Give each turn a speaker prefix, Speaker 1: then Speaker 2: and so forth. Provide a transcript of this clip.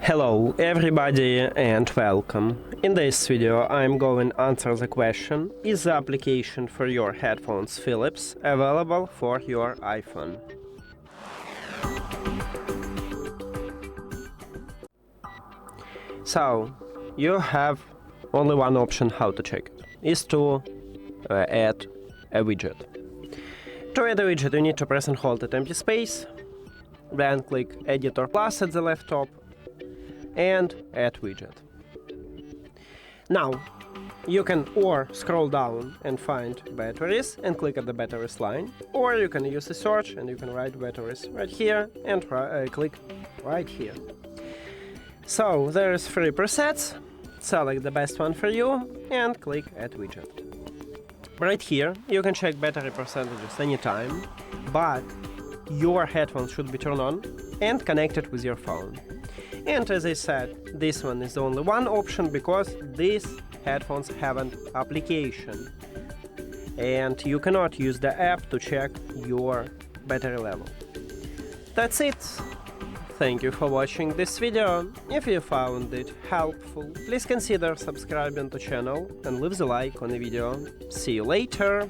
Speaker 1: Hello everybody and welcome. In this video I'm going to answer the question: is the application for your headphones Philips available for your iPhone? So you have only one option how to check it, is to add a widget. To add a widget you need to press and hold at empty space, then click Editor Plus at the left top and add widget. Now you can or scroll down and find batteries and click at the batteries line, or you can use a search and you can write batteries right here and click right here. So there's 3 presets, select the best one for you and click add widget. Right here you can check battery percentages anytime, but your headphones should be turned on and connected with your phone. And as I said, this one is the only one option because these headphones have an application and you cannot use the app to check your battery level. That's it. Thank you for watching this video. If you found it helpful, please consider subscribing to the channel and leave the like on the video. See you later!